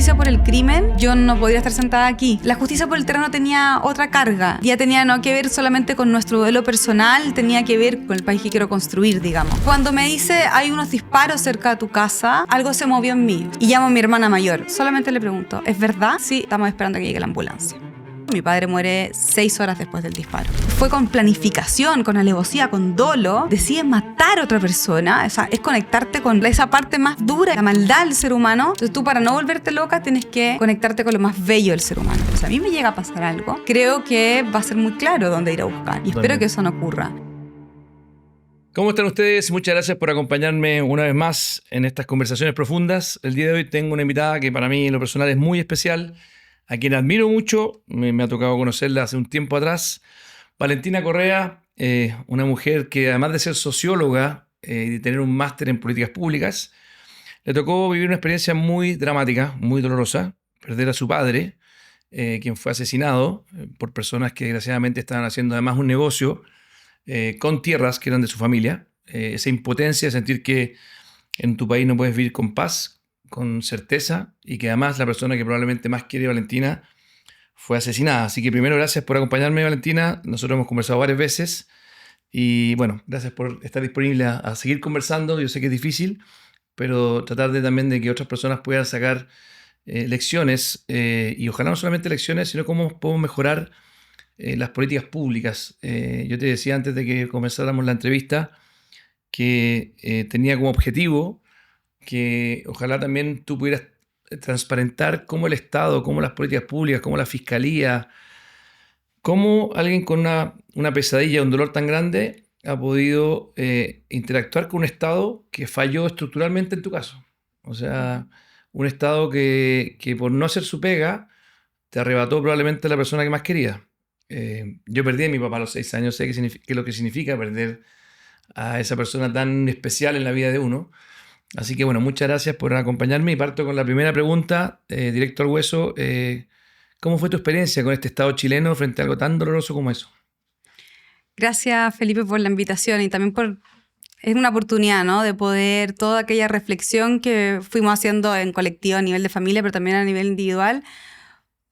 justicia por el crimen, yo no podría estar sentada aquí. La justicia por el terreno tenía otra carga. Ya tenía no que ver solamente con nuestro duelo personal, tenía que ver con el país que quiero construir, digamos. Cuando me dice hay unos disparos cerca de tu casa, algo se movió en mí. Y llamo a mi hermana mayor. Solamente le pregunto, ¿es verdad? Sí, estamos esperando a que llegue la ambulancia. Mi padre muere 6 horas después del disparo. Fue con planificación, con alevosía, con dolo. Decides matar a otra persona. O sea, es conectarte con esa parte más dura, la maldad del ser humano. Entonces tú, para no volverte loca, tienes que conectarte con lo más bello del ser humano. O sea, a mí me llega a pasar algo, creo que va a ser muy claro dónde ir a buscar. Y espero que eso no ocurra. ¿Cómo están ustedes? Muchas gracias por acompañarme una vez más en estas conversaciones profundas. El día de hoy tengo una invitada que para mí en lo personal es muy especial, a quien admiro mucho. Me ha tocado conocerla hace un tiempo atrás. Valentina Correa, una mujer que además de ser socióloga y de tener un máster en políticas públicas, le tocó vivir una experiencia muy dramática, muy dolorosa, perder a su padre, quien fue asesinado por personas que desgraciadamente estaban haciendo además un negocio con tierras que eran de su familia. Esa impotencia de sentir que en tu país no puedes vivir con paz, con certeza, y que además la persona que probablemente más quiere a Valentina fue asesinada. Así que primero, gracias por acompañarme, Valentina. Nosotros hemos conversado varias veces y bueno, gracias por estar disponible a seguir conversando. Yo sé que es difícil, pero tratar también de que otras personas puedan sacar lecciones, y ojalá no solamente lecciones, sino cómo podemos mejorar las políticas públicas. Yo te decía antes de que comenzáramos la entrevista que tenía como objetivo que ojalá también tú pudieras transparentar cómo el Estado, cómo las políticas públicas, cómo la Fiscalía, cómo alguien con una pesadilla, un dolor tan grande ha podido interactuar con un Estado que falló estructuralmente en tu caso. O sea, un Estado que por no hacer su pega te arrebató probablemente a la persona que más quería. Yo perdí a mi papá a los 6 años, sé qué es lo que significa perder a esa persona tan especial en la vida de uno. Así que bueno, muchas gracias por acompañarme y parto con la primera pregunta, directo al hueso. ¿Cómo fue tu experiencia con este Estado chileno frente a algo tan doloroso como eso? Gracias, Felipe, por la invitación y también por... Es una oportunidad, ¿no?, de poder toda aquella reflexión que fuimos haciendo en colectivo a nivel de familia, pero también a nivel individual.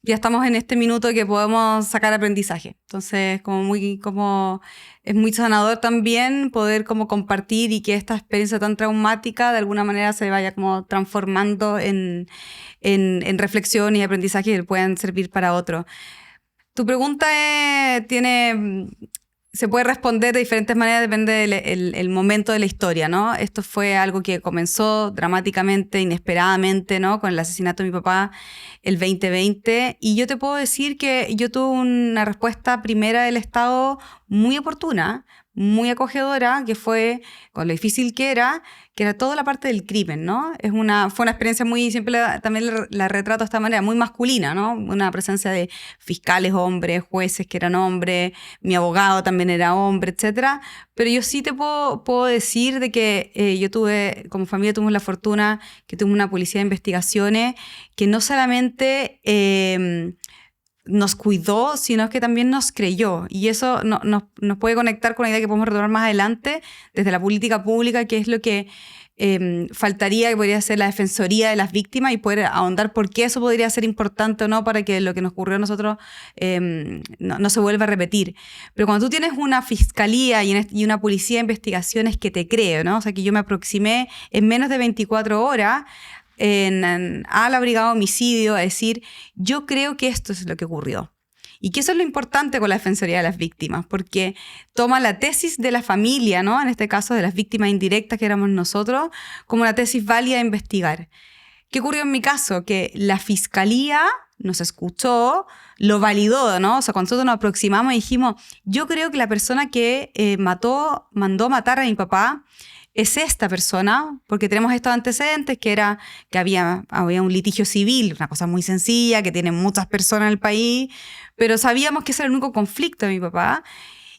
Ya estamos en este minuto que podemos sacar aprendizaje. Entonces, es muy sanador también poder como compartir y que esta experiencia tan traumática de alguna manera se vaya como transformando en reflexión y aprendizaje que puedan servir para otros. Tu pregunta se puede responder de diferentes maneras, depende del momento de la historia, ¿no? Esto fue algo que comenzó dramáticamente, inesperadamente, ¿no?, con el asesinato de mi papá el 2020. Y yo te puedo decir que yo tuve una respuesta primera del Estado muy oportuna, muy acogedora, que fue, con lo difícil que era toda la parte del crimen, ¿no? Fue una experiencia muy, siempre también la retrato de esta manera, muy masculina, ¿no? Una presencia de fiscales hombres, jueces que eran hombres, mi abogado también era hombre, etcétera. Pero yo sí te puedo decir de que yo como familia tuvimos la fortuna que tuvimos una policía de investigaciones que no solamente nos cuidó, sino que también nos creyó. Y eso nos puede conectar con la idea que podemos retomar más adelante desde la política pública, que es lo que faltaría, que podría ser la defensoría de las víctimas, y poder ahondar por qué eso podría ser importante o no para que lo que nos ocurrió a nosotros no se vuelva a repetir. Pero cuando tú tienes una fiscalía y una policía de investigaciones que te cree, ¿no? O sea, que yo me aproximé en menos de 24 horas a la brigada de homicidio a decir, yo creo que esto es lo que ocurrió. Y que eso es lo importante con la Defensoría de las Víctimas, porque toma la tesis de la familia, ¿no?, en este caso de las víctimas indirectas que éramos nosotros, como una tesis válida a investigar. ¿Qué ocurrió en mi caso? Que la fiscalía nos escuchó, lo validó, ¿no? O sea, cuando nosotros nos aproximamos y dijimos, yo creo que la persona que mandó matar a mi papá es esta persona, porque tenemos estos antecedentes, que había un litigio civil, una cosa muy sencilla, que tienen muchas personas en el país, pero sabíamos que ese era el único conflicto de mi papá,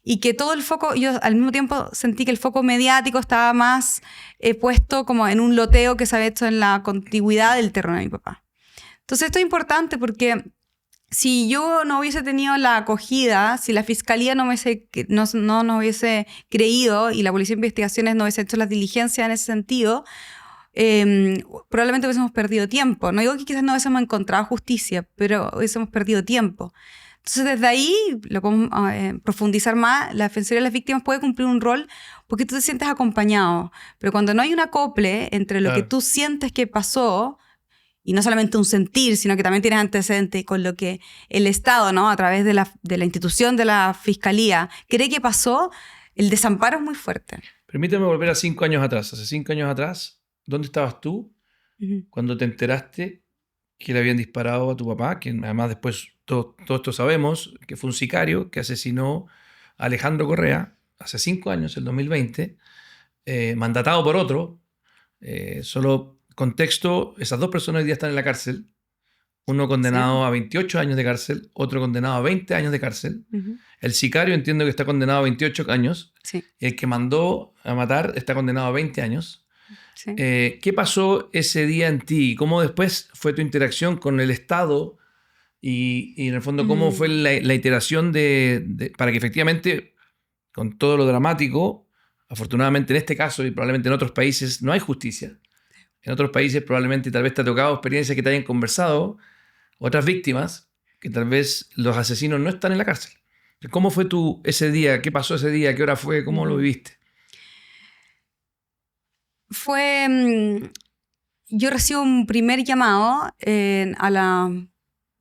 y que todo el foco, yo al mismo tiempo sentí que el foco mediático estaba más puesto como en un loteo que se había hecho en la contigüidad del terreno de mi papá. Entonces esto es importante porque si yo no hubiese tenido la acogida, si la fiscalía no nos hubiese creído y la policía de investigaciones no hubiese hecho las diligencias en ese sentido, probablemente hubiésemos perdido tiempo. No digo que quizás no hubiésemos encontrado justicia, pero hubiésemos perdido tiempo. Entonces, desde ahí, lo podemos profundizar más, la Defensoría de las Víctimas puede cumplir un rol porque tú te sientes acompañado. Pero cuando no hay un acople entre lo que tú sientes que pasó, y no solamente un sentir, sino que también tienes antecedentes con lo que el Estado, ¿no? A través de la institución de la Fiscalía, cree que pasó, el desamparo es muy fuerte. Permíteme volver a 5 años atrás. Hace 5 años atrás, ¿dónde estabas tú cuando te enteraste que le habían disparado a tu papá? Que además después todo esto sabemos, que fue un sicario que asesinó a Alejandro Correa hace 5 años, el 2020, mandatado por otro. Solo contexto, esas 2 personas hoy día están en la cárcel. Uno condenado a 28 años de cárcel, otro condenado a 20 años de cárcel. El sicario entiendo que está condenado a 28 años. Sí. El que mandó a matar está condenado a 20 años. Sí. ¿Qué pasó ese día en ti? ¿Cómo después fue tu interacción con el Estado? Y en el fondo, ¿cómo fue la iteración para que efectivamente, con todo lo dramático, afortunadamente en este caso y probablemente en otros países, no hay justicia? En otros países probablemente tal vez te ha tocado experiencias que te hayan conversado, otras víctimas, que tal vez los asesinos no están en la cárcel. ¿Cómo fue ese día? ¿Qué pasó ese día? ¿Qué hora fue? ¿Cómo lo viviste? Yo recibo un primer llamado a las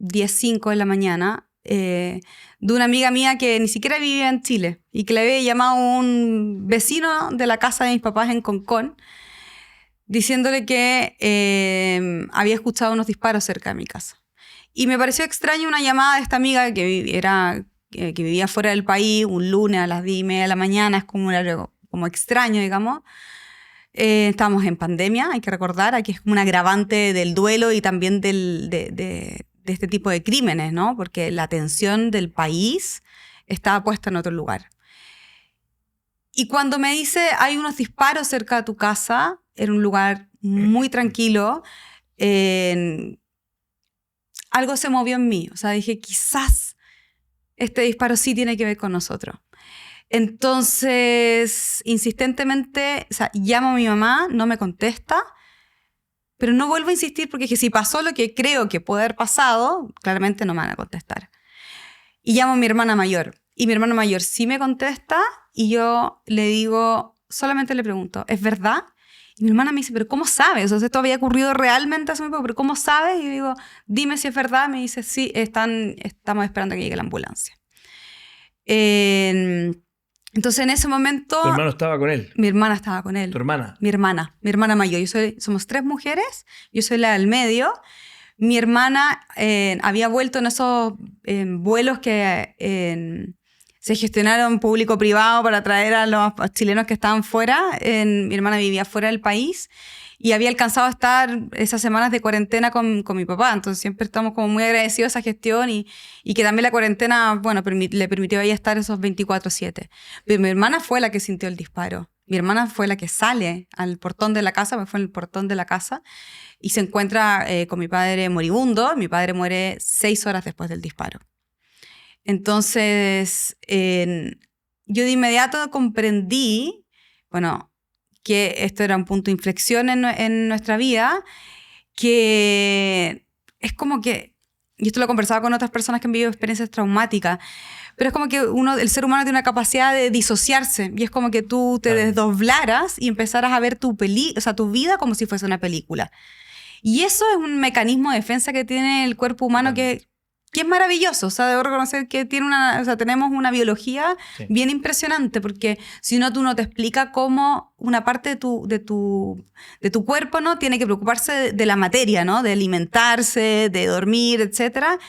10:05 de la mañana de una amiga mía que ni siquiera vivía en Chile y que le había llamado un vecino de la casa de mis papás en Concón, diciéndole que había escuchado unos disparos cerca de mi casa. Y me pareció extraño una llamada de esta amiga que vivía fuera del país, un lunes a las 10:30 de la mañana, es como algo como extraño, digamos. Estábamos en pandemia, hay que recordar, aquí es como un agravante del duelo y también de este tipo de crímenes, ¿no? Porque la atención del país estaba puesta en otro lugar. Y cuando me dice, hay unos disparos cerca de tu casa, era un lugar muy tranquilo, algo se movió en mí. O sea, dije, quizás este disparo sí tiene que ver con nosotros. Entonces, insistentemente, o sea, llamo a mi mamá, no me contesta, pero no vuelvo a insistir porque si pasó lo que creo que puede haber pasado, claramente no me van a contestar. Y llamo a mi hermana mayor. Y mi hermana mayor sí me contesta y yo le digo, solamente le pregunto, ¿es verdad? Y mi hermana me dice, ¿pero cómo sabes? O sea, esto había ocurrido realmente hace muy poco, ¿pero cómo sabes? Y yo digo, dime si es verdad. Me dice, sí, estamos esperando a que llegue la ambulancia. Entonces, en ese momento... ¿Tu hermano estaba con él? Mi hermana estaba con él. ¿Tu hermana? Mi hermana mayor. Somos 3 mujeres, yo soy la del medio. Mi hermana había vuelto en esos vuelos que se gestionaron público-privado para traer a los chilenos que estaban fuera. Mi hermana vivía fuera del país y había alcanzado a estar esas semanas de cuarentena con mi papá. Entonces siempre estamos como muy agradecidos a esa gestión y que también la cuarentena, bueno, le permitió a ella estar esos 24/7. Pero mi hermana fue la que sintió el disparo. Mi hermana fue la que sale al portón de la casa, me fue en el portón de la casa y se encuentra con mi padre moribundo. Mi padre muere 6 horas después del disparo. Entonces, yo de inmediato comprendí, bueno, que esto era un punto de inflexión en nuestra vida, que es como que, y esto lo conversaba con otras personas que han vivido experiencias traumáticas, pero es como que el ser humano tiene una capacidad de disociarse y es como que tú te desdoblaras y empezaras a ver tu vida como si fuese una película. Y eso es un mecanismo de defensa que tiene el cuerpo humano que es maravilloso. O sea, debo reconocer que tenemos una biología bien impresionante, porque si no, tú no te explicas cómo una parte de tu cuerpo, ¿no? Tiene que preocuparse de la materia, ¿no? De alimentarse, de dormir, etc.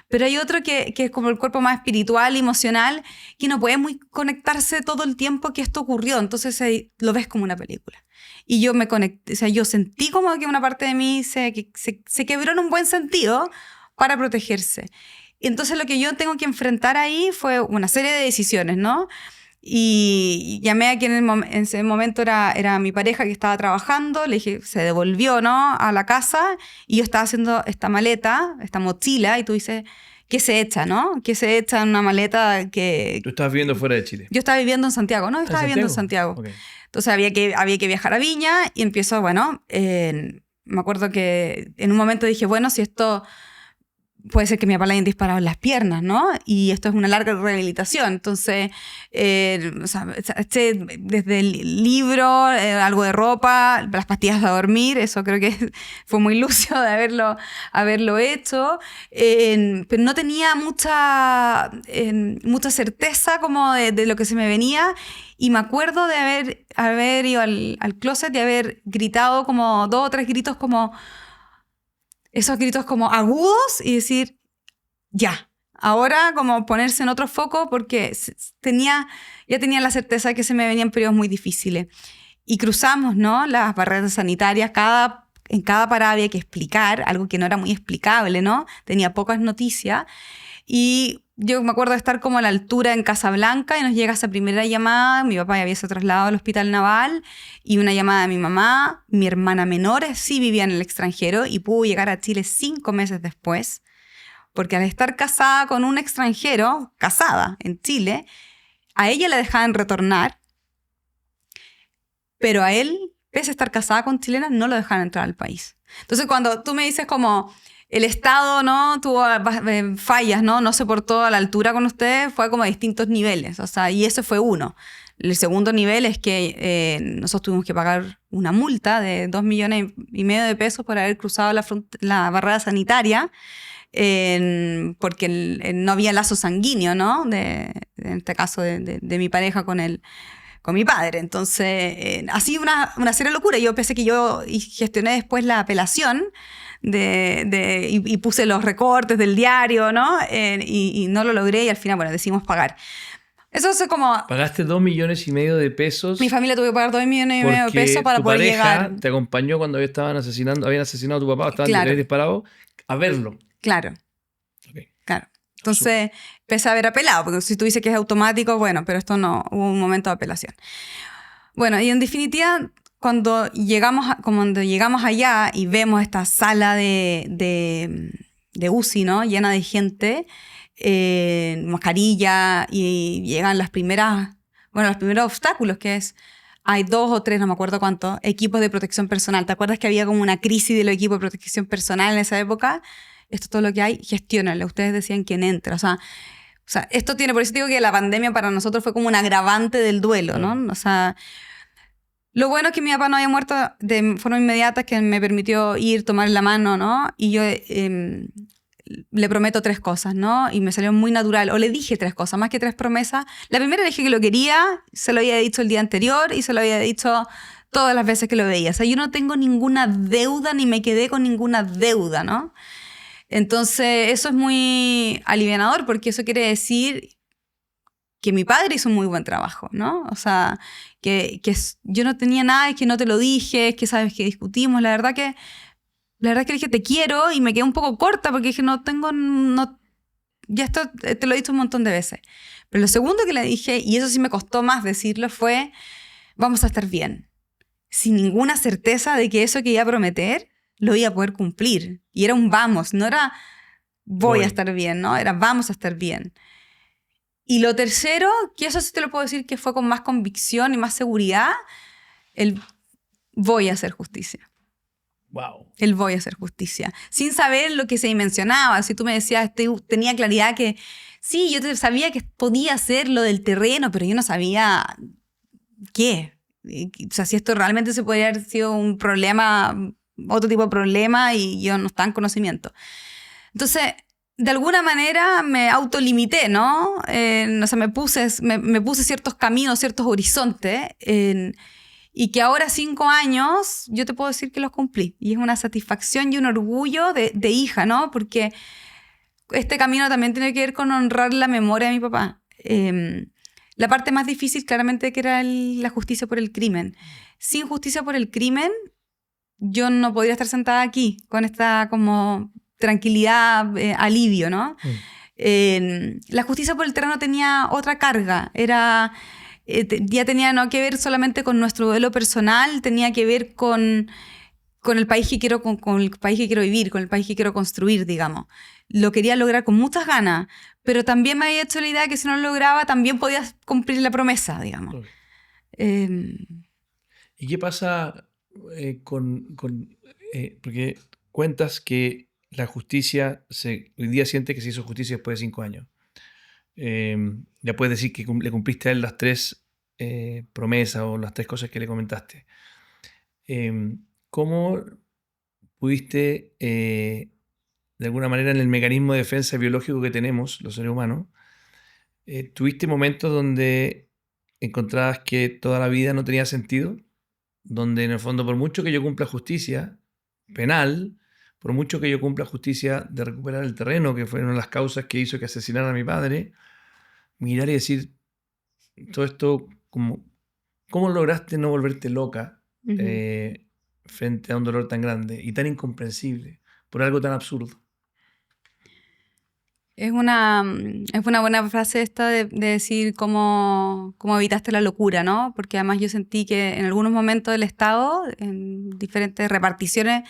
Pero hay otro que es como el cuerpo más espiritual, emocional, que no puede muy conectarse todo el tiempo que esto ocurrió. Entonces lo ves como una película. Y yo me conecté, o sea, yo sentí como que una parte de mí se quebró en un buen sentido, para protegerse. Entonces lo que yo tengo que enfrentar ahí fue una serie de decisiones, ¿no? Y llamé a quien en ese momento era mi pareja que estaba trabajando, le dije, se devolvió, ¿no? A la casa y yo estaba haciendo esta maleta, esta mochila, y tú dices, ¿qué se echa, no? ¿Qué se echa en una maleta que... ¿Tú estabas viviendo fuera de Chile? Yo estaba viviendo en Santiago, ¿no? Yo estaba viviendo en Santiago. Okay. Entonces había que viajar a Viña y empiezo, bueno, me acuerdo que en un momento dije, bueno, si esto... puede ser que mi papá le hayan disparado en las piernas, ¿no? Y esto es una larga rehabilitación. Entonces, o sea, desde el libro, algo de ropa, las pastillas de dormir, eso creo que fue muy lúcido de haberlo hecho. Pero no tenía mucha certeza como de lo que se me venía. Y me acuerdo de haber ido al closet y haber gritado como 2 o 3 gritos como... esos gritos como agudos y decir, ya, ahora como ponerse en otro foco porque ya tenía la certeza de que se me venían periodos muy difíciles. Y cruzamos, ¿no? Las barreras sanitarias, en cada parada había que explicar, algo que no era muy explicable, ¿no? Tenía pocas noticias. Y yo me acuerdo de estar como a la altura en Casablanca y nos llega esa primera llamada. Mi papá ya había sido trasladado al hospital naval y una llamada de mi mamá. Mi hermana menor sí vivía en el extranjero y pudo llegar a Chile 5 meses después, porque al estar casada con un extranjero, casada en Chile, a ella le dejaban retornar, pero a él, pese a estar casada con chilena, no lo dejaban entrar al país. Entonces cuando tú me dices como... el Estado, ¿no? Tuvo fallas, ¿no? No se portó a la altura con ustedes, fue como a distintos niveles. O sea, y ese fue uno. El segundo nivel es que nosotros tuvimos que pagar una multa de 2,5 millones de pesos por haber cruzado la barrera sanitaria, porque no había lazo sanguíneo, ¿no? En este caso de mi pareja con mi padre. Entonces, así una serie de locura. Yo pensé que yo gestioné después la apelación y puse los recortes del diario, ¿no? Y no lo logré y al final, bueno, decidimos pagar. Eso es como... ¿Pagaste 2,5 millones de pesos? Mi familia tuvo que pagar 2,5 millones de pesos para poder llegar. Te acompañó cuando habían asesinado a tu papá, estaban claro. disparados, a verlo. Claro. Okay. Claro. Entonces, pese a haber apelado, porque si tú dices que es automático, bueno, pero esto no, hubo un momento de apelación. Bueno, y en definitiva... Cuando llegamos allá y vemos esta sala de UCI, ¿no? Llena de gente, mascarilla, y llegan los primeros obstáculos, que es, hay 2 o 3, no me acuerdo cuántos, equipos de protección personal. ¿Te acuerdas que había como una crisis de los equipos de protección personal en esa época? Esto es todo lo que hay, gestiónenlo. Ustedes decían quién entra. O sea, esto tiene, por eso digo que la pandemia para nosotros fue como un agravante del duelo, ¿no? O sea... Lo bueno es que mi papá no había muerto de forma inmediata, que me permitió ir, tomar la mano, ¿no? Y yo le prometo 3 cosas, ¿no? Y me salió muy natural. O le dije 3 cosas, más que 3 promesas. La primera le dije que lo quería, se lo había dicho el día anterior y se lo había dicho todas las veces que lo veía. O sea, yo no tengo ninguna deuda ni me quedé con ninguna deuda, ¿no? Entonces, eso es muy alivianador porque eso quiere decir... que mi padre hizo un muy buen trabajo, ¿no? O sea, que yo no tenía nada, es que no te lo dije, es que sabes que discutimos. La verdad que le dije te quiero y me quedé un poco corta porque dije ya esto te lo he dicho un montón de veces. Pero lo segundo que le dije, y eso sí me costó más decirlo, fue vamos a estar bien. Sin ninguna certeza de que eso que iba a prometer lo iba a poder cumplir. Y era un vamos, no era voy a estar bien, ¿no? Era vamos a estar bien. Y lo tercero, que eso sí te lo puedo decir que fue con más convicción y más seguridad, el voy a hacer justicia. Wow. El voy a hacer justicia. Sin saber lo que se mencionaba. Si tú me decías, tenía claridad que sí, yo sabía que podía ser lo del terreno, pero yo no sabía qué. O sea, si esto realmente se podría haber sido un problema, otro tipo de problema, y yo no estaba en conocimiento. Entonces... de alguna manera me autolimité, ¿no? O sea, me puse ciertos caminos, ciertos horizontes, y que ahora 5 años yo te puedo decir que los cumplí. Y es una satisfacción y un orgullo de hija, ¿no? Porque este camino también tiene que ver con honrar la memoria de mi papá. La parte más difícil, claramente, que era la justicia por el crimen. Sin justicia por el crimen, yo no podría estar sentada aquí con esta como... tranquilidad, alivio, ¿no? La justicia por el terreno tenía otra carga, ya tenía no que ver solamente con nuestro duelo personal, tenía que ver con con el país que quiero, con el país que quiero vivir, con el país que quiero construir, digamos. Lo quería lograr con muchas ganas, pero también me había hecho la idea que si no lo lograba, también podía cumplir la promesa, digamos. Ok. Eh, ¿Y qué pasa porque cuentas que la justicia, hoy día sientes que se hizo justicia después de 5 años? Ya puedes decir que le cumpliste a él las 3 promesas o las 3 cosas que le comentaste. ¿Cómo pudiste, de alguna manera, en el mecanismo de defensa biológico que tenemos los seres humanos, tuviste momentos donde encontrabas que toda la vida no tenía sentido? Donde en el fondo, por mucho que yo cumpla justicia penal, por mucho que yo cumpla justicia de recuperar el terreno, que fueron las causas que hizo que asesinara a mi padre, mirar y decir, todo esto, ¿cómo lograste no volverte loca frente a un dolor tan grande y tan incomprensible por algo tan absurdo? es una buena frase esta de decir cómo evitaste la locura, ¿no? Porque además yo sentí que en algunos momentos del Estado, en diferentes reparticiones,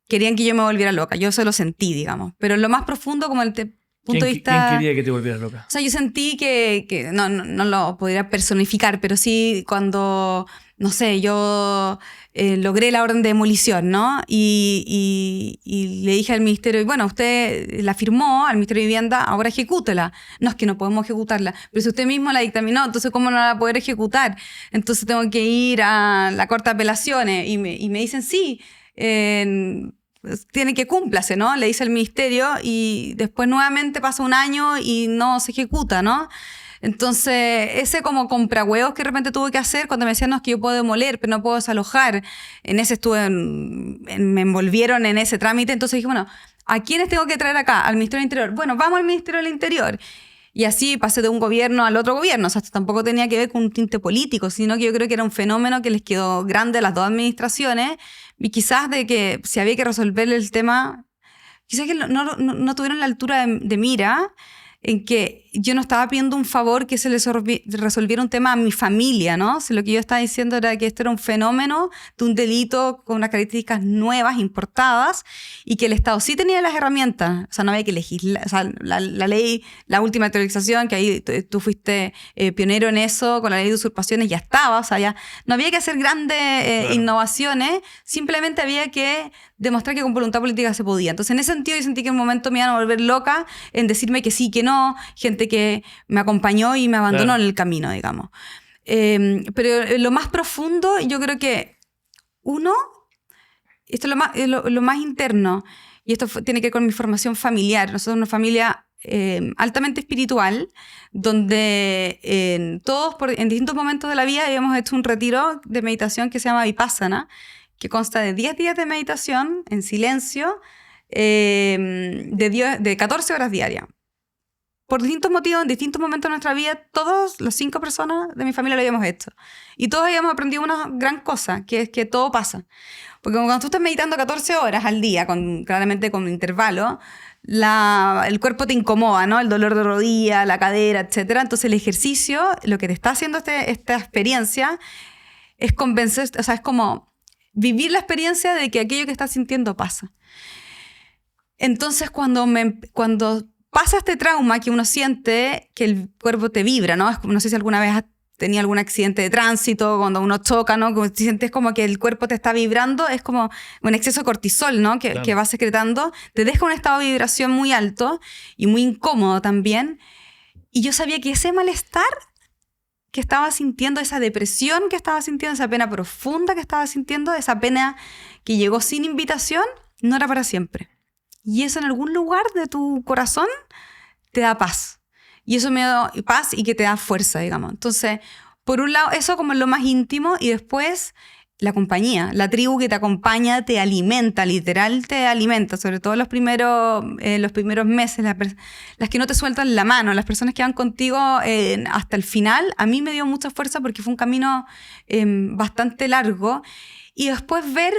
querían que yo me volviera loca. Yo se lo sentí, digamos. Pero en lo más profundo, como el punto de vista... ¿Quién quería que te volvieras loca? O sea, yo sentí que no lo podría personificar, pero sí cuando, no sé, yo logré la orden de demolición, ¿no? Y le dije al ministerio, bueno, usted la firmó al Ministerio de Vivienda, ahora ejecútela. No, es que no podemos ejecutarla. Pero si usted mismo la dictaminó, entonces ¿cómo no la va a poder ejecutar? Entonces tengo que ir a la Corte de Apelaciones y me dicen, sí, tiene que cúmplase, ¿no? Le dice el ministerio y después nuevamente pasa un año y no se ejecuta, ¿no? Entonces, ese como comprahuevos que de repente tuve que hacer cuando me decían, no, es que yo puedo demoler, pero no puedo desalojar. En ese me envolvieron en ese trámite. Entonces dije, bueno, ¿a quiénes tengo que traer acá? Al Ministerio del Interior. Bueno, vamos al Ministerio del Interior. Y así pasé de un gobierno al otro gobierno. O sea, esto tampoco tenía que ver con un tinte político, sino que yo creo que era un fenómeno que les quedó grande a las dos administraciones y quizás de que si había que resolver el tema, quizás que no tuvieron la altura de mira en que yo no estaba pidiendo un favor que se les resolviera un tema a mi familia, ¿no? Si lo que yo estaba diciendo era que esto era un fenómeno de un delito con unas características nuevas, importadas, y que el Estado sí tenía las herramientas. O sea, no había que legislar. O sea, la ley, la última actualización, que ahí tú fuiste pionero en eso, con la ley de usurpaciones ya estaba. O sea, ya no había que hacer grandes innovaciones, simplemente había que demostrar que con voluntad política se podía. Entonces, en ese sentido, yo sentí que en un momento me iban a volver loca en decirme que sí, que no, gente que me acompañó y me abandonó en el camino, digamos. Pero lo más profundo, yo creo que esto es lo más interno, y esto tiene que ver con mi formación familiar. Nosotros somos una familia altamente espiritual, donde todos en distintos momentos de la vida habíamos hecho un retiro de meditación que se llama Vipassana, que consta de 10 días de meditación en silencio, de 14 horas diarias. Por distintos motivos, en distintos momentos de nuestra vida, todos los 5 personas de mi familia lo habíamos hecho. Y todos habíamos aprendido una gran cosa, que es que todo pasa. Porque cuando tú estás meditando 14 horas al día, claramente con intervalo, el cuerpo te incomoda, ¿no? El dolor de rodilla, la cadera, etc. Entonces el ejercicio, lo que te está haciendo esta experiencia, es convencer, o sea, es como vivir la experiencia de que aquello que estás sintiendo pasa. Entonces cuando pasa este trauma que uno siente que el cuerpo te vibra, ¿no? No sé si alguna vez has tenido algún accidente de tránsito, cuando uno choca, ¿no? Como sientes como que el cuerpo te está vibrando, es como un exceso de cortisol, ¿no? Que va secretando, te deja un estado de vibración muy alto y muy incómodo también. Y yo sabía que ese malestar que estaba sintiendo, esa depresión que estaba sintiendo, esa pena profunda que estaba sintiendo, esa pena que llegó sin invitación, no era para siempre. Y eso en algún lugar de tu corazón te da paz. Y eso me da paz y que te da fuerza, digamos. Entonces, por un lado, eso como es lo más íntimo, y después la compañía, la tribu que te acompaña, te alimenta, literal te alimenta, sobre todo los primeros meses, las que no te sueltan la mano, las personas que van contigo hasta el final. A mí me dio mucha fuerza porque fue un camino bastante largo. Y después ver,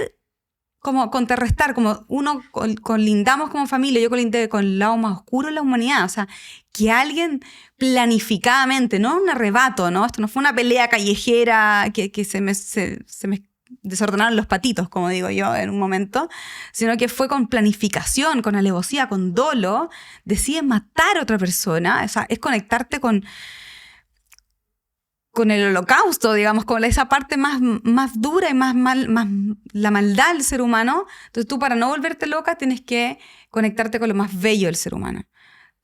como contrarrestar, como uno colindamos como familia, yo colindé con el lado más oscuro de la humanidad, o sea, que alguien planificadamente, no un arrebato, ¿no? Esto no fue una pelea callejera que se me desordenaron los patitos, como digo yo en un momento, sino que fue con planificación, con alevosía, con dolo, deciden matar a otra persona. O sea, es conectarte con el holocausto, digamos, con esa parte más dura y más la maldad del ser humano. Entonces tú, para no volverte loca, tienes que conectarte con lo más bello del ser humano.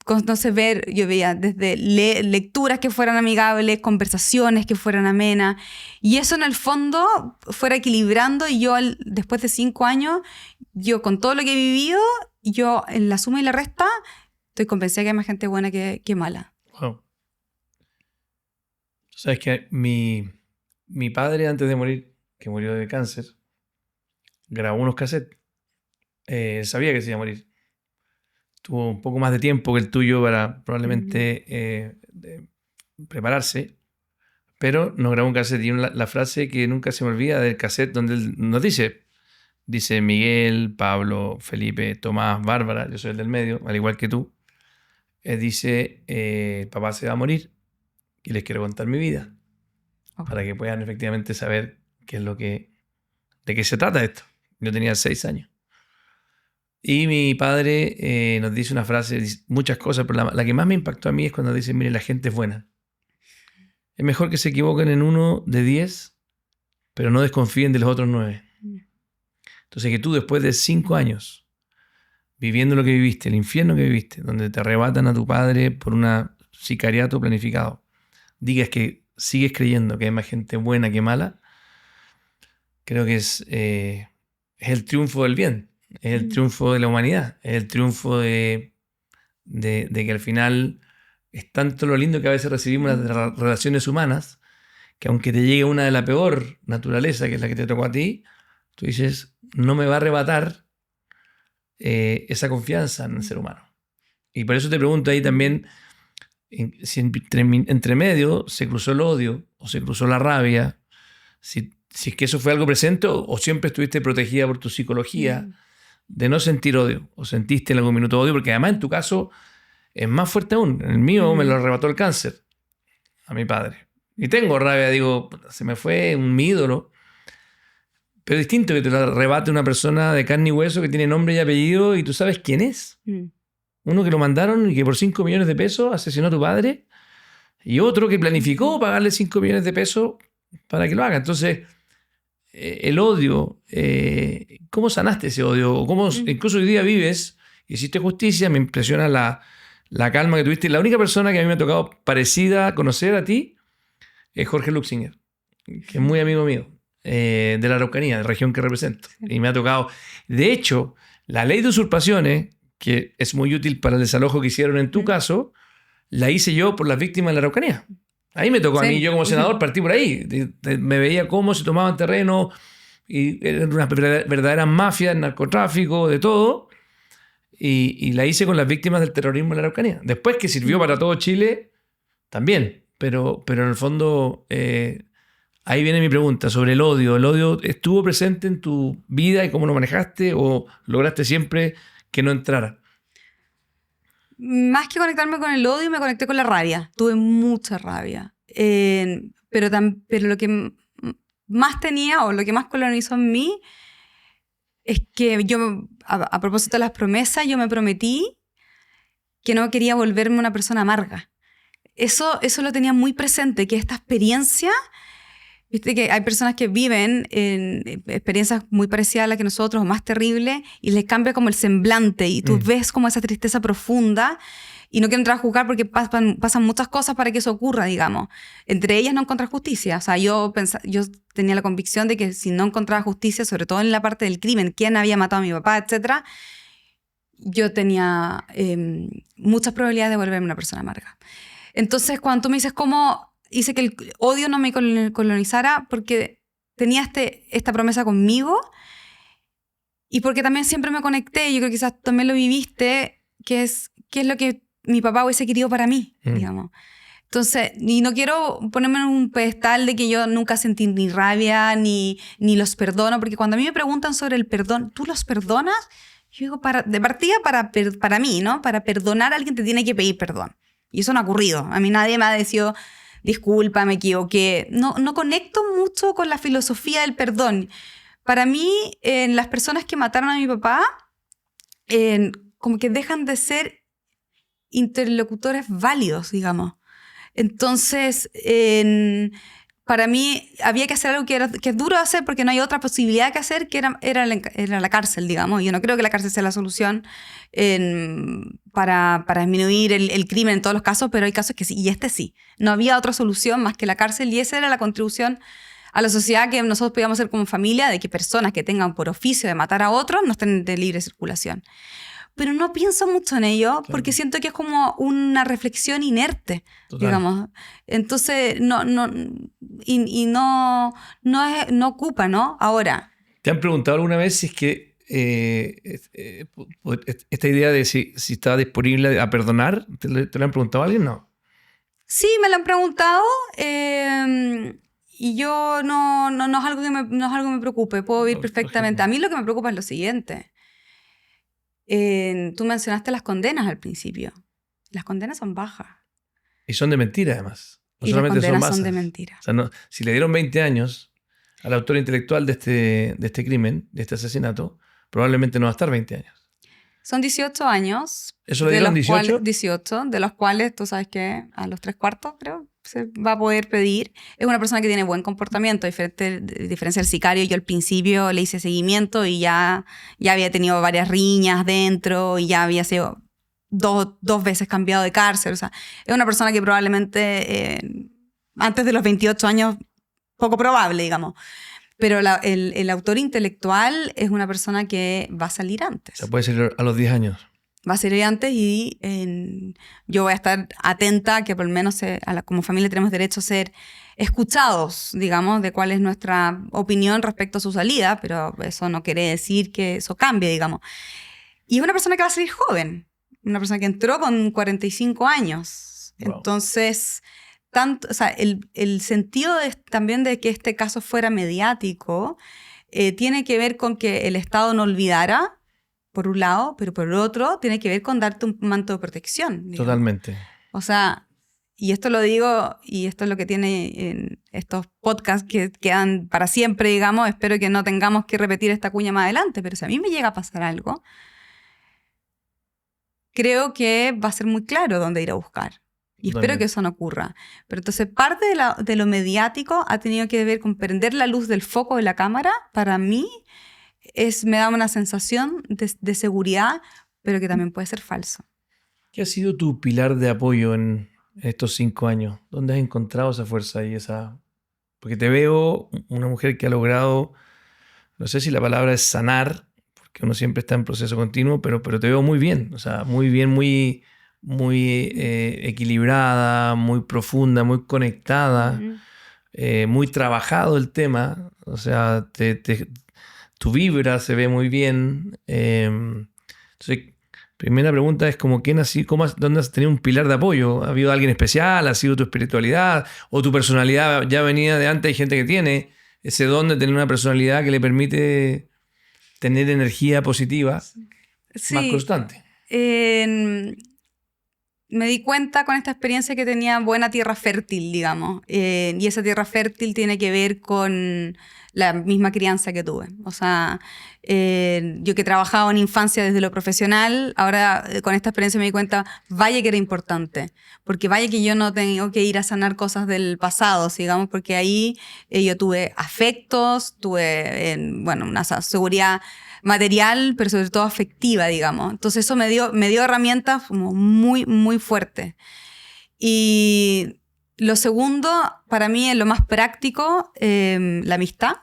Entonces yo veía desde lecturas que fueran amigables, conversaciones que fueran amenas, y eso en el fondo fuera equilibrando. Y yo, después de 5 años, yo con todo lo que he vivido, yo en la suma y la resta estoy convencida que hay más gente buena que mala. Wow. Sabes que mi padre, antes de morir, que murió de cáncer, grabó unos cassettes. Sabía que se iba a morir. Tuvo un poco más de tiempo que el tuyo para probablemente prepararse, pero nos grabó un cassette y la frase que nunca se me olvida del cassette, donde él nos dice Miguel, Pablo, Felipe, Tomás, Bárbara, yo soy el del medio, al igual que tú, dice, papá se va a morir y les quiero contar mi vida, para que puedan efectivamente saber qué es de qué se trata esto. Yo tenía 6 años. Y mi padre nos dice una frase, muchas cosas, pero la que más me impactó a mí es cuando dice, mire, la gente es buena. Es mejor que se equivoquen en 1 de 10, pero no desconfíen de los otros 9. Entonces, que tú, después de 5 años viviendo lo que viviste, el infierno que viviste, donde te arrebatan a tu padre por un sicariato planificado, digas que sigues creyendo que hay más gente buena que mala, creo que es el triunfo del bien. Es el triunfo de la humanidad, es el triunfo de que al final es tanto lo lindo que a veces recibimos las relaciones humanas, que aunque te llegue una de la peor naturaleza, que es la que te tocó a ti, tú dices, no me va a arrebatar esa confianza en el ser humano. Y por eso te pregunto ahí también, si entre medio se cruzó el odio o se cruzó la rabia, si es que eso fue algo presente o siempre estuviste protegida por tu psicología, de no sentir odio, o sentiste en algún minuto odio, porque además en tu caso es más fuerte aún. En el mío me lo arrebató el cáncer a mi padre. Y tengo rabia, digo, se me fue un ídolo. Pero es distinto que te lo arrebate una persona de carne y hueso que tiene nombre y apellido y tú sabes quién es. Uno que lo mandaron y que por 5 millones de pesos asesinó a tu padre, y otro que planificó pagarle 5 millones de pesos para que lo haga. Entonces, el odio, ¿cómo sanaste ese odio? ¿Cómo incluso hoy día vives? Hiciste justicia, me impresiona la calma que tuviste. La única persona que a mí me ha tocado parecida a conocer a ti es Jorge Luxinger, que es muy amigo mío, de la Araucanía, de la región que represento. Y me ha tocado. De hecho, la ley de usurpaciones, que es muy útil para el desalojo que hicieron en tu caso, la hice yo por las víctimas de la Araucanía. Ahí me tocó a mí, yo como senador partí por ahí. Me veía cómo se tomaban terreno y eran una verdadera mafia, narcotráfico, de todo. Y la hice con las víctimas del terrorismo en la Araucanía. Después, que sirvió para todo Chile, también. Pero en el fondo, ahí viene mi pregunta sobre el odio. ¿El odio estuvo presente en tu vida y cómo lo manejaste, o lograste siempre que no entrara? Más que conectarme con el odio, me conecté con la rabia. Tuve mucha rabia. Pero lo que más tenía, o lo que más colonizó en mí, es que yo, a propósito de las promesas, yo me prometí que no quería volverme una persona amarga. Eso lo tenía muy presente, que esta experiencia... Viste que hay personas que viven en experiencias muy parecidas a las que nosotros, o más terribles, y les cambia como el semblante, y tú ves como esa tristeza profunda, y no quiero entrar a juzgar porque pasan muchas cosas para que eso ocurra, digamos. Entre ellas no encontrar justicia. O sea, yo tenía la convicción de que si no encontraba justicia, sobre todo en la parte del crimen, quién había matado a mi papá, etc., yo tenía muchas probabilidades de volverme una persona amarga. Entonces, cuando tú me dices cómo hice que el odio no me colonizara, porque tenía esta promesa conmigo, y porque también siempre me conecté, yo creo que quizás también lo viviste, que es lo que mi papá hubiese querido para mí, digamos. Entonces, y no quiero ponerme en un pedestal de que yo nunca sentí ni rabia, ni los perdono, porque cuando a mí me preguntan sobre el perdón, ¿tú los perdonas? Yo digo, de partida para mí, ¿no? Para perdonar a alguien te tiene que pedir perdón. Y eso no ha ocurrido. A mí nadie me ha decidido disculpa, me equivoqué. No conecto mucho con la filosofía del perdón. Para mí, las personas que mataron a mi papá, como que dejan de ser interlocutores válidos, digamos. Entonces, para mí había que hacer algo que es duro de hacer porque no hay otra posibilidad que hacer, que era la cárcel, digamos. Yo no creo que la cárcel sea la solución para disminuir el crimen en todos los casos, pero hay casos que sí, y este sí. No había otra solución más que la cárcel, y esa era la contribución a la sociedad que nosotros podíamos hacer como familia, de que personas que tengan por oficio de matar a otros no estén de libre circulación. Pero no pienso mucho en ello, porque siento que es como una reflexión inerte, digamos. Entonces, no ocupa, ¿no? Ahora. ¿Te han preguntado alguna vez si es que esta idea de si estaba disponible a perdonar, ¿te lo han preguntado a alguien? No. Sí, me lo han preguntado. Y yo no es algo que me preocupe. Puedo vivir perfectamente. A mí lo que me preocupa es lo siguiente. Tú mencionaste las condenas al principio. Las condenas son bajas. Y son de mentira, además. No y solamente las condenas son son de mentira. O sea, si le dieron 20 años al autor intelectual de este crimen, de este asesinato, probablemente no va a estar 20 años. Son 18 años. ¿Eso le dieron 18? 18, de los cuales tú sabes que a los 3/4, creo, se va a poder pedir. Es una persona que tiene buen comportamiento, diferencia del sicario. Yo al principio le hice seguimiento y ya había tenido varias riñas dentro y ya había sido dos veces cambiado de cárcel. O sea, es una persona que probablemente antes de los 28 años, poco probable, digamos. Pero el autor intelectual es una persona que va a salir antes. O sea, puede salir a los 10 años. Va a salir antes y yo voy a estar atenta que por lo menos como familia tenemos derecho a ser escuchados, digamos, de cuál es nuestra opinión respecto a su salida, pero eso no quiere decir que eso cambie, digamos. Y es una persona que va a salir joven, una persona que entró con 45 años. Wow. Entonces, o sea, el sentido también de que este caso fuera mediático tiene que ver con que el Estado no olvidara, por un lado, pero por el otro tiene que ver con darte un manto de protección. Digamos. Totalmente. O sea, y esto lo digo, y esto es lo que tiene en estos podcasts que quedan para siempre, digamos. Espero que no tengamos que repetir esta cuña más adelante, pero si a mí me llega a pasar algo, creo que va a ser muy claro dónde ir a buscar. Y espero que eso no ocurra. Pero entonces parte de lo mediático ha tenido que ver con prender la luz del foco de la cámara. Para mí me da una sensación de seguridad, pero que también puede ser falso. ¿Qué ha sido tu pilar de apoyo en estos 5 años? ¿Dónde has encontrado esa fuerza y esa...? Porque te veo una mujer que ha logrado, no sé si la palabra es sanar, porque uno siempre está en proceso continuo, pero te veo muy bien. O sea, muy bien, muy equilibrada, muy profunda, muy conectada, muy trabajado el tema. O sea, tu vibra se ve muy bien. Entonces, primera pregunta es como, ¿dónde has tenido un pilar de apoyo? ¿Ha habido alguien especial? ¿Ha sido tu espiritualidad? ¿O tu personalidad ya venía de antes? Hay gente que tiene ese don de tener una personalidad que le permite tener energía positiva más constante. Me di cuenta con esta experiencia que tenía buena tierra fértil, digamos. Y esa tierra fértil tiene que ver con la misma crianza que tuve. O sea, yo que he trabajado en infancia desde lo profesional, ahora con esta experiencia me di cuenta, vaya que era importante. Porque vaya que yo no tengo que ir a sanar cosas del pasado, digamos, porque ahí yo tuve afectos, tuve, una seguridad material, pero sobre todo afectiva, digamos. Entonces eso me dio herramientas como muy, muy fuertes. Y lo segundo, para mí, es lo más práctico, la amistad.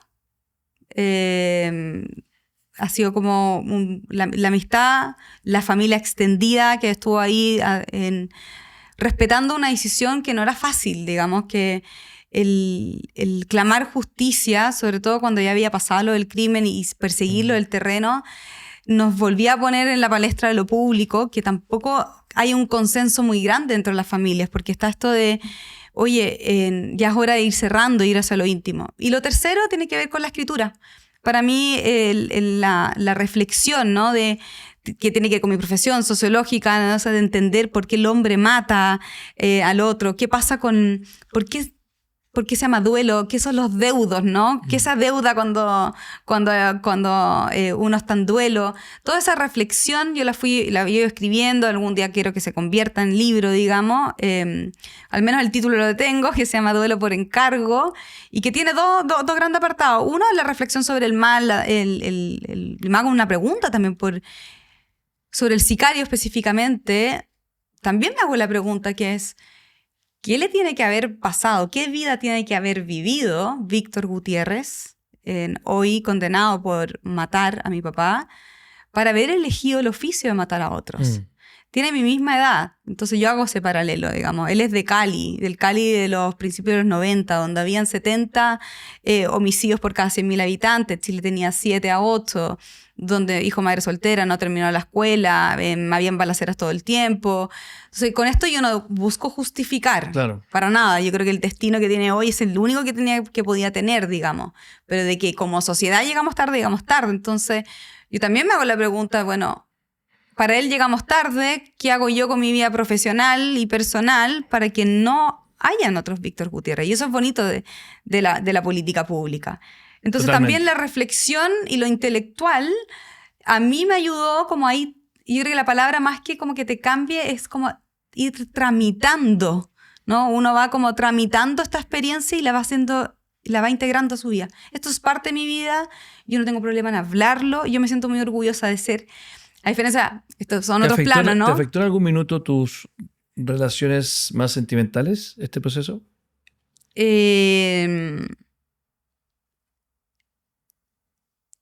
Ha sido como la amistad, la familia extendida que estuvo ahí respetando una decisión que no era fácil, digamos, que el clamar justicia, sobre todo cuando ya había pasado lo del crimen y perseguirlo del terreno, nos volvía a poner en la palestra de lo público, que tampoco hay un consenso muy grande entre las familias, porque está esto de, oye, ya es hora de ir cerrando, ir hacia lo íntimo. Y lo tercero tiene que ver con la escritura. Para mí, la reflexión, ¿no? de que tiene que ver con mi profesión sociológica, ¿no? O sea, de entender por qué el hombre mata al otro, qué pasa con, por qué se llama duelo, qué son los deudos, ¿no? ¿Qué esa deuda cuando uno está en duelo? Toda esa reflexión yo la iba escribiendo, algún día quiero que se convierta en libro, digamos, al menos el título lo tengo, que se llama Duelo por encargo, y que tiene dos grandes apartados. Uno es la reflexión sobre el mal, me hago una pregunta también sobre el sicario específicamente. También me hago la pregunta que es, ¿qué le tiene que haber pasado? ¿Qué vida tiene que haber vivido Víctor Gutiérrez, hoy condenado por matar a mi papá, para haber elegido el oficio de matar a otros? Tiene mi misma edad, entonces yo hago ese paralelo, digamos. Él es de Cali, del Cali de los principios de los 90, donde habían 70 homicidios por cada 100.000 habitantes. Chile tenía 7 a 8, donde hijo madre soltera, no terminó la escuela, habían balaceras todo el tiempo. Entonces, con esto yo no busco justificar, claro, para nada. Yo creo que el destino que tiene hoy es el único que podía tener, digamos. Pero de que como sociedad llegamos tarde. Entonces, yo también me hago la pregunta, bueno, para él llegamos tarde, ¿qué hago yo con mi vida profesional y personal para que no hayan otros Víctor Gutiérrez? Y eso es bonito de la política pública. Entonces también la reflexión y lo intelectual a mí me ayudó como ahí, yo creo que la palabra más que como que te cambie es como ir tramitando, ¿no? Uno va como tramitando esta experiencia y la va integrando a su vida. Esto es parte de mi vida, yo no tengo problema en hablarlo, yo me siento muy orgullosa de ser. A diferencia, estos son otros planos, ¿no? ¿Te afectó en algún minuto tus relaciones más sentimentales, este proceso?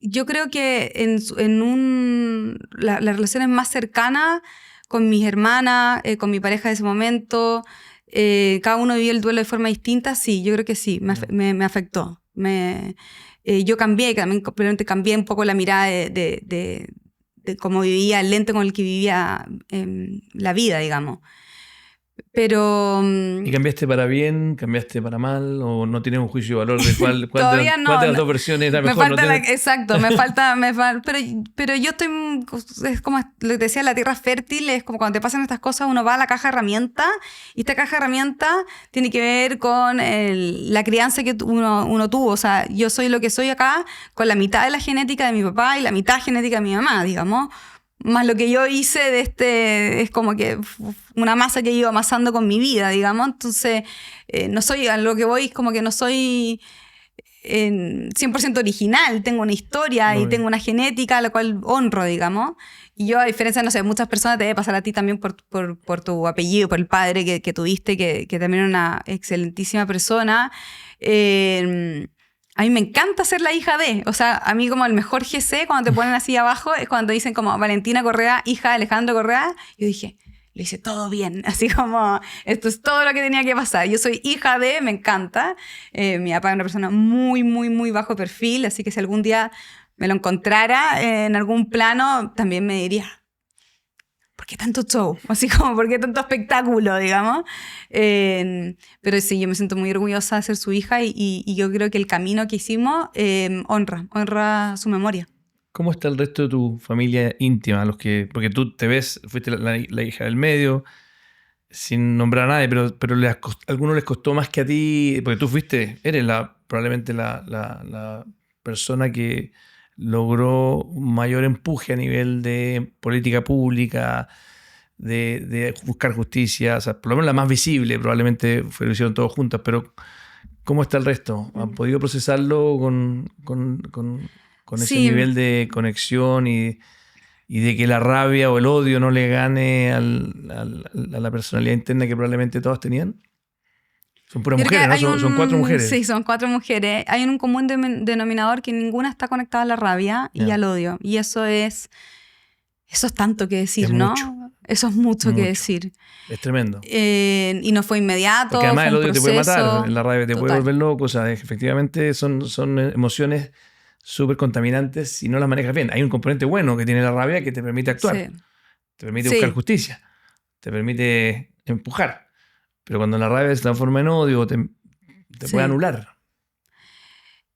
Yo creo que las relaciones más cercanas con mis hermanas, con mi pareja de ese momento, cada uno vivió el duelo de forma distinta, sí, yo creo que sí, me afectó. Yo completamente cambié un poco la mirada de cómo vivía, el lente con el que vivía la vida, digamos. Pero... ¿Y cambiaste para bien, cambiaste para mal, o no tienes un juicio de valor de cuál de las dos versiones era mejor? Exacto, me falta pero yo estoy, es como lo que decía, la tierra fértil, es como cuando te pasan estas cosas, uno va a la caja de herramientas, y esta caja de herramientas tiene que ver con la crianza que uno tuvo. O sea, yo soy lo que soy acá con la mitad de la genética de mi papá y la mitad genética de mi mamá, digamos. Más lo que yo hice es como que una masa que he ido amasando con mi vida, digamos. Entonces, no soy, a lo que voy es como que no soy 100% original. Tengo una historia y tengo una genética a la cual honro, digamos. Y yo, a diferencia, no sé, muchas personas, te debe pasar a ti también por tu apellido, por el padre que tuviste, que también era una excelentísima persona. A mí me encanta ser la hija de, o sea, a mí como el mejor GC cuando te ponen así abajo es cuando dicen como Valentina Correa, hija de Alejandro Correa. Yo dije, lo hice todo bien, así como esto es todo lo que tenía que pasar. Yo soy hija de, me encanta. Mi papá es una persona muy, muy, muy bajo perfil, así que si algún día me lo encontrara en algún plano, también me diría, ¿por qué tanto show? Así como, ¿por qué tanto espectáculo, digamos? Pero sí, yo me siento muy orgullosa de ser su hija y yo creo que el camino que hicimos honra su memoria. ¿Cómo está el resto de tu familia íntima? Porque tú te ves, fuiste la hija del medio, sin nombrar a nadie, pero a algunos les costó más que a ti, porque tú eres probablemente la persona que logró un mayor empuje a nivel de política pública, de buscar justicia, o sea, por lo menos la más visible, probablemente lo hicieron todos juntos, pero ¿cómo está el resto? ¿Han podido procesarlo con ese nivel de conexión y de que la rabia o el odio no le gane a la personalidad interna que probablemente todas tenían? Son puras mujeres, ¿no? Son 4 mujeres. Sí, son 4 mujeres. Hay un común denominador que ninguna está conectada a la rabia y al odio. Y eso es tanto que decir, ¿no? Mucho. Eso es mucho que decir. Es tremendo. Y no fue inmediato. Porque además el odio proceso, te puede matar, la rabia te puede volver loco. O sea, efectivamente son emociones súper contaminantes si no las manejas bien. Hay un componente bueno que tiene la rabia que te permite actuar. Sí. Te permite buscar justicia. Te permite empujar. Pero cuando la rabia se transforma en odio, te puede anular.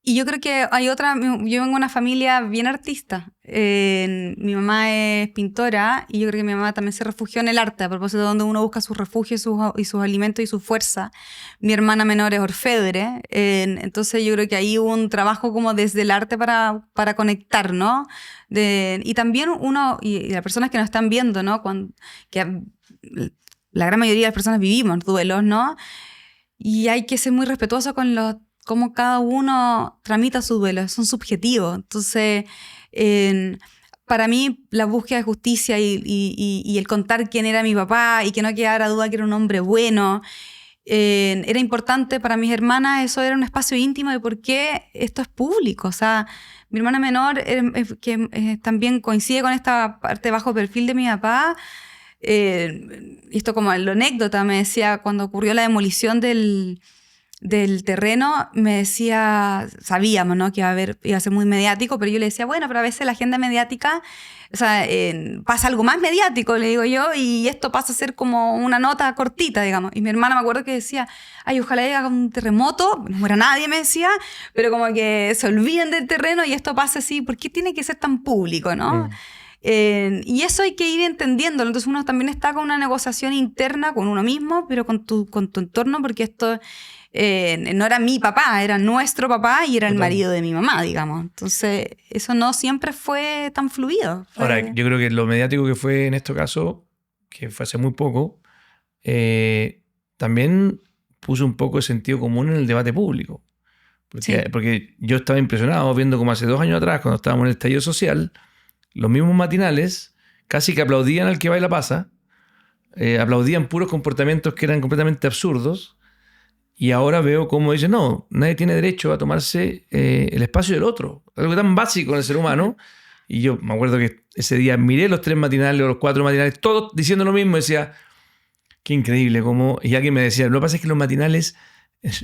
Y yo creo que hay otra, yo vengo de una familia bien artista. Mi mamá es pintora y yo creo que mi mamá también se refugió en el arte, a propósito de donde uno busca su refugio y sus alimentos y su fuerza. Mi hermana menor es orfebre, entonces yo creo que ahí hubo un trabajo como desde el arte para conectar, ¿no? Y también uno, y las personas que nos están viendo, ¿no? Que la gran mayoría de las personas vivimos duelos, ¿no? Y hay que ser muy respetuoso con cómo cada uno tramita su duelo, son subjetivos. Entonces, para mí, la búsqueda de justicia y el contar quién era mi papá y que no quedara duda que era un hombre bueno, era importante para mis hermanas. Eso era un espacio íntimo de por qué esto es público. O sea, mi hermana menor, que también coincide con esta parte bajo perfil de mi papá, esto como la anécdota, me decía cuando ocurrió la demolición del terreno, me decía, sabíamos, ¿no? Que iba a ser muy mediático, pero yo le decía, bueno, pero a veces la agenda mediática, o sea, pasa algo más mediático, le digo yo, y esto pasa a ser como una nota cortita, digamos. Y mi hermana me acuerdo que decía, ay, ojalá haya un terremoto, no muera nadie, me decía, pero como que se olviden del terreno y esto pase así, ¿por qué tiene que ser tan público, no? Y eso hay que ir entendiéndolo. Entonces uno también está con una negociación interna con uno mismo, pero con tu entorno, porque esto no era mi papá, era nuestro papá y era el marido de mi mamá, digamos. Entonces eso no siempre fue tan fluido. Ahora, yo creo que lo mediático que fue en este caso, que fue hace muy poco, también puso un poco de sentido común en el debate público. Porque yo estaba impresionado viendo como hace 2 años atrás, cuando estábamos en el estallido social, los mismos matinales casi que aplaudían al que baila pasa, aplaudían puros comportamientos que eran completamente absurdos, y ahora veo cómo dicen, no, nadie tiene derecho a tomarse el espacio del otro, algo tan básico en el ser humano. Y yo me acuerdo que ese día miré los 3 matinales o los 4 matinales, todos diciendo lo mismo, y decía, qué increíble cómo... Y alguien me decía, lo que pasa es que los matinales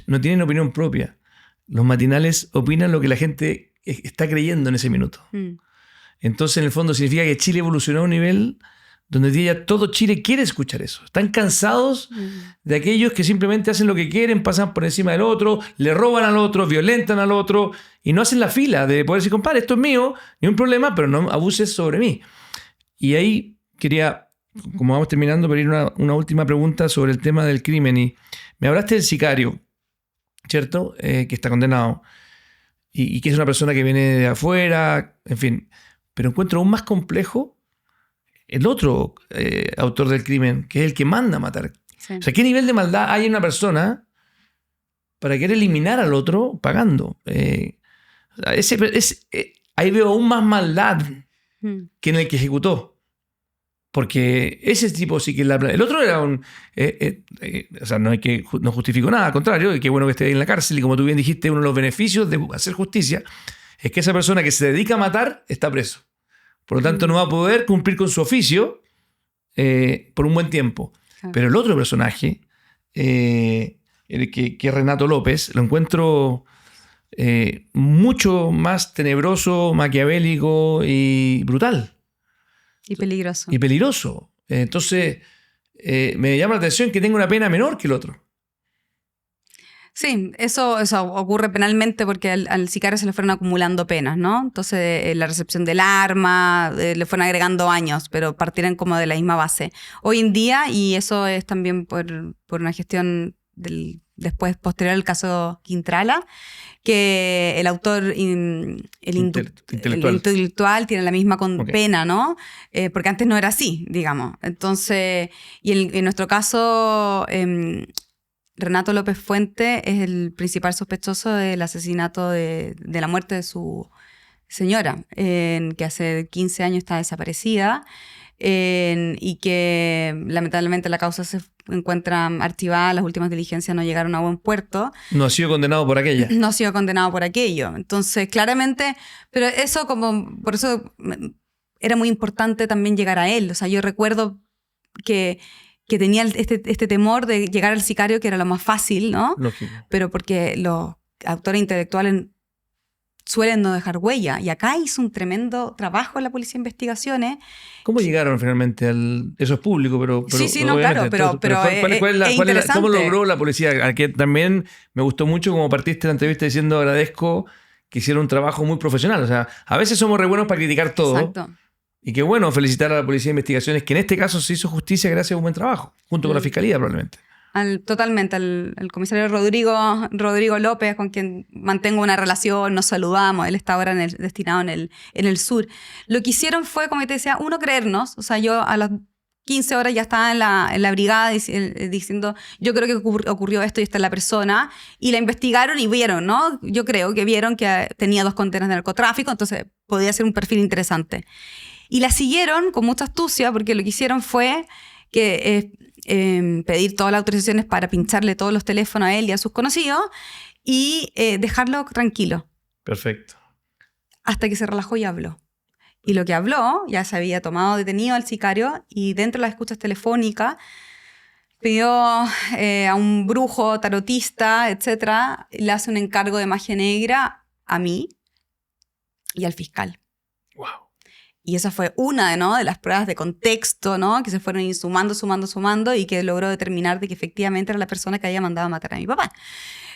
no tienen opinión propia, los matinales opinan lo que la gente está creyendo en ese minuto. Entonces, en el fondo, significa que Chile evolucionó a un nivel donde hoy día todo Chile quiere escuchar eso. Están cansados de aquellos que simplemente hacen lo que quieren, pasan por encima del otro, le roban al otro, violentan al otro y no hacen la fila de poder decir, compadre, esto es mío, ni un problema, pero no abuses sobre mí. Y ahí quería, como vamos terminando, pedir una última pregunta sobre el tema del crimen. Y me hablaste del sicario, ¿cierto? Que está condenado y que es una persona que viene de afuera, en fin. Pero encuentro aún más complejo el otro autor del crimen, que es el que manda a matar. Sí. O sea, ¿qué nivel de maldad hay en una persona para querer eliminar al otro pagando? Ahí veo aún más maldad que en el que ejecutó. Porque ese tipo sí que... El otro era un... o sea, no justifico nada, al contrario, qué bueno que esté ahí en la cárcel, y como tú bien dijiste, uno de los beneficios de hacer justicia es que esa persona que se dedica a matar está preso. Por lo tanto, no va a poder cumplir con su oficio por un buen tiempo. Pero el otro personaje, que es Renato López, lo encuentro mucho más tenebroso, maquiavélico y brutal. Y peligroso. Y peligroso. Entonces, me llama la atención que tenga una pena menor que el otro. Sí, eso ocurre penalmente porque al sicario se le fueron acumulando penas, ¿no? Entonces, la recepción del arma, le fueron agregando años, pero partieron como de la misma base. Hoy en día, y eso es también por una gestión después posterior al caso Quintrala, que el autor, el intelectual tiene la misma pena, ¿no? Porque antes no era así, digamos. Entonces, y en nuestro caso... Renato López Fuente es el principal sospechoso del asesinato de la muerte de su señora, que hace 15 años está desaparecida y que lamentablemente la causa se encuentra archivada, las últimas diligencias no llegaron a buen puerto. No ha sido condenado por aquella. No ha sido condenado por aquello. Entonces, claramente, pero eso por eso era muy importante también llegar a él. O sea, yo recuerdo que tenía este temor de llegar al sicario, que era lo más fácil, ¿no? Lógico. Pero porque los autores intelectuales suelen no dejar huella. Y acá hizo un tremendo trabajo en la Policía de Investigaciones. ¿Cómo llegaron finalmente eso es público? Pero sí, no, claro, pero ¿cómo logró la policía? Aquí también me gustó mucho como partiste la entrevista diciendo agradezco que hicieron un trabajo muy profesional. O sea, a veces somos re buenos para criticar todo. Exacto. Y qué bueno felicitar a la Policía de Investigaciones, que en este caso se hizo justicia gracias a un buen trabajo, junto con la Fiscalía probablemente. Totalmente, al comisario Rodrigo López, con quien mantengo una relación, nos saludamos, él está ahora destinado en el sur. Lo que hicieron fue, como te decía, uno, creernos. O sea, yo a las 15 horas ya estaba en la brigada diciendo, yo creo que ocurrió esto y esta es la persona, y la investigaron y vieron, ¿no? Yo creo que vieron que tenía 2 condenas de narcotráfico, entonces podía ser un perfil interesante. Y la siguieron con mucha astucia, porque lo que hicieron fue que pedir todas las autorizaciones para pincharle todos los teléfonos a él y a sus conocidos y dejarlo tranquilo. Perfecto. Hasta que se relajó y habló. Y lo que habló, ya se había tomado detenido al sicario y dentro de las escuchas telefónicas pidió a un brujo, tarotista, etcétera, le hace un encargo de magia negra a mí y al fiscal. Wow. Y esa fue una, ¿no?, de las pruebas de contexto, ¿no?, que se fueron ir sumando y que logró determinar de que efectivamente era la persona que había mandado a matar a mi papá.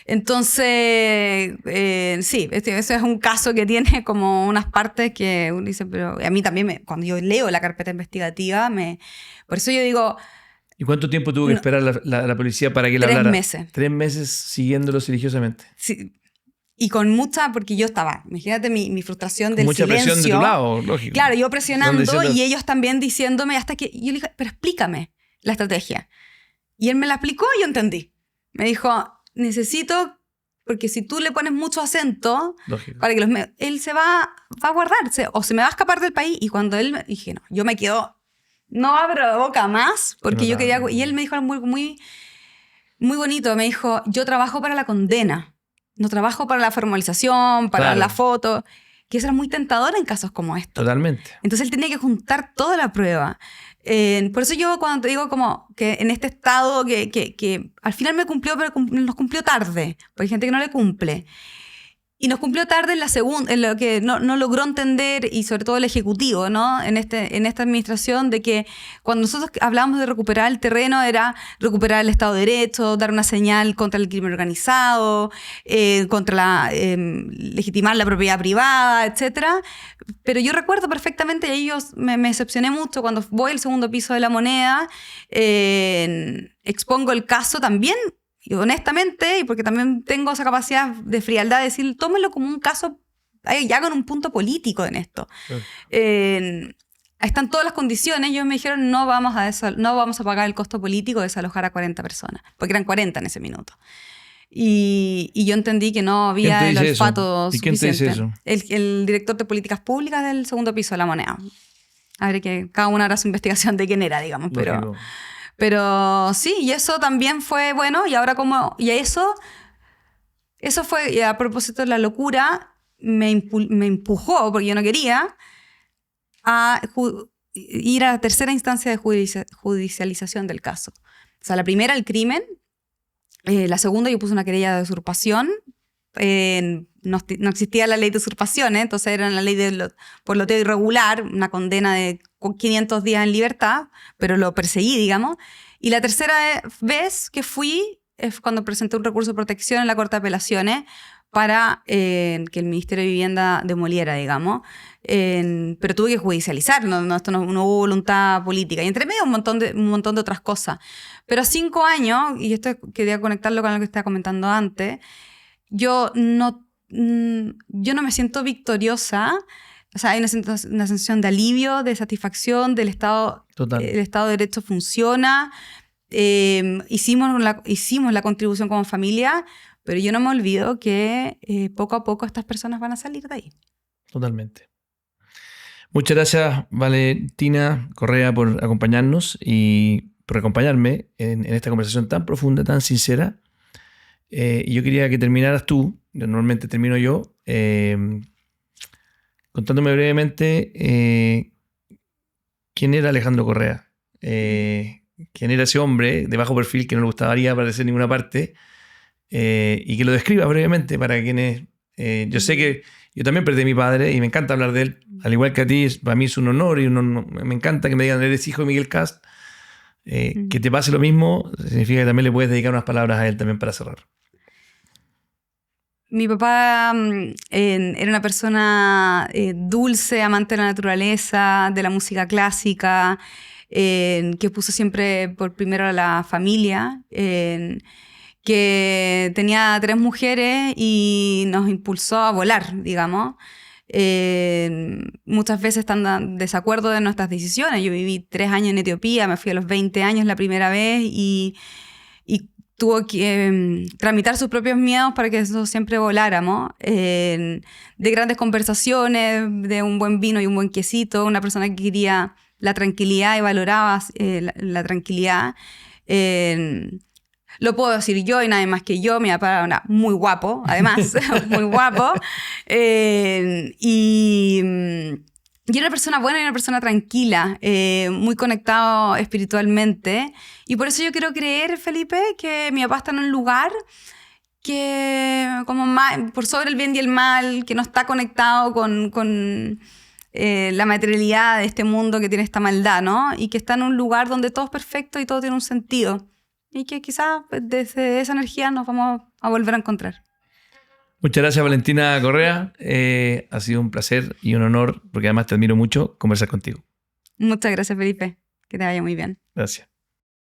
Entonces, sí, ese es un caso que tiene como unas partes que uno dice, pero a mí también, cuando yo leo la carpeta investigativa, por eso yo digo... ¿Y cuánto tiempo tuvo que esperar la policía para que le hablara? 3 meses. 3 meses siguiéndolo religiosamente. Sí. Y con mucha, porque yo estaba, imagínate mi frustración del mucha silencio. Presión de tu lado, lógico. Claro, yo presionando y ellos también diciéndome hasta que... Yo le dije, pero explícame la estrategia. Y él me la explicó y yo entendí. Me dijo, necesito, porque si tú le pones mucho acento, lógico, para que él se va a guardarse o se me va a escapar del país. Y cuando él, dije, no, yo me quedo, no abro la boca más, porque yo quería... Y él me dijo algo muy bonito, me dijo, yo trabajo para la condena. No trabajo para la formalización, para la foto, que eso era muy tentador en casos como estos. Totalmente. Entonces él tenía que juntar toda la prueba. Por eso yo cuando te digo como que en este estado que al final me cumplió, pero nos cumplió tarde, porque hay gente que no le cumple. Y nos cumplió tarde en lo que no logró entender, y sobre todo el Ejecutivo, ¿no?, en esta administración, de que cuando nosotros hablábamos de recuperar el terreno era recuperar el Estado de Derecho, dar una señal contra el crimen organizado, legitimar la propiedad privada, etc. Pero yo recuerdo perfectamente, y ellos me decepcioné mucho, cuando voy al segundo piso de La Moneda, expongo el caso también, y honestamente, y porque también tengo esa capacidad de frialdad de decir, tómenlo como un caso, ya con un punto político en esto. Están todas las condiciones. Ellos me dijeron, no vamos a pagar el costo político de desalojar a 40 personas, porque eran 40 en ese minuto. Y yo entendí que no había el olfato suficiente. ¿Y quién te dice eso? El director de políticas públicas del segundo piso de La Moneda. A ver, que cada uno hará su investigación de quién era, digamos, pero sí, y eso también fue bueno. Y ahora eso fue, y a propósito de la locura, me empujó, porque yo no quería, a ir a la tercera instancia de judicialización del caso. O sea, la primera, el crimen. La segunda, yo puse una querella de usurpación. No existía la ley de usurpación, entonces era la ley por loteo irregular, una condena de 500 días en libertad, pero lo perseguí, digamos. Y la tercera vez que fui es cuando presenté un recurso de protección en la Corte de Apelaciones para que el Ministerio de Vivienda demoliera, digamos. Pero tuve que judicializar, esto no hubo voluntad política. Y entre medio un montón de otras cosas. Pero a 5 años, y esto quería conectarlo con lo que estaba comentando antes, yo no me siento victoriosa. O sea, hay una sensación de alivio, de satisfacción, del Estado. Total. El Estado de Derecho funciona. Hicimos la contribución como familia, pero yo no me olvido que poco a poco estas personas van a salir de ahí. Totalmente. Muchas gracias, Valentina Correa, por acompañarnos y por acompañarme en esta conversación tan profunda, tan sincera. Y yo quería que terminaras tú, normalmente termino yo, contándome brevemente quién era Alejandro Correa, quién era ese hombre de bajo perfil que no le gustaría aparecer en ninguna parte, y que lo describa brevemente para quienes... yo sé que yo también perdí a mi padre y me encanta hablar de él, al igual que a ti, para mí es un honor y me encanta que me digan eres hijo de Miguel Kast. Que te pase lo mismo significa que también le puedes dedicar unas palabras a él también para cerrar. Mi papá era una persona dulce, amante de la naturaleza, de la música clásica, que puso siempre por primero a la familia, que tenía 3 mujeres y nos impulsó a volar, digamos. Muchas veces están en desacuerdo de nuestras decisiones. Yo viví 3 años en Etiopía, me fui a los 20 años la primera vez y tuvo que tramitar sus propios miedos para que nosotros siempre voláramos. De grandes conversaciones, de un buen vino y un buen quesito, una persona que quería la tranquilidad y valoraba la tranquilidad. Lo puedo decir yo y nadie más que yo. Mi papá era muy guapo, además, muy guapo. Y era una persona buena y una persona tranquila, muy conectado espiritualmente. Y por eso yo quiero creer, Felipe, que mi papá está en un lugar que, como por sobre el bien y el mal, que no está conectado con la materialidad de este mundo que tiene esta maldad, ¿no? Y que está en un lugar donde todo es perfecto y todo tiene un sentido. Y que quizás desde esa energía nos vamos a volver a encontrar. Muchas gracias, Valentina Correa. Ha sido un placer y un honor, porque además te admiro mucho, conversar contigo. Muchas gracias, Felipe. Que te vaya muy bien. Gracias.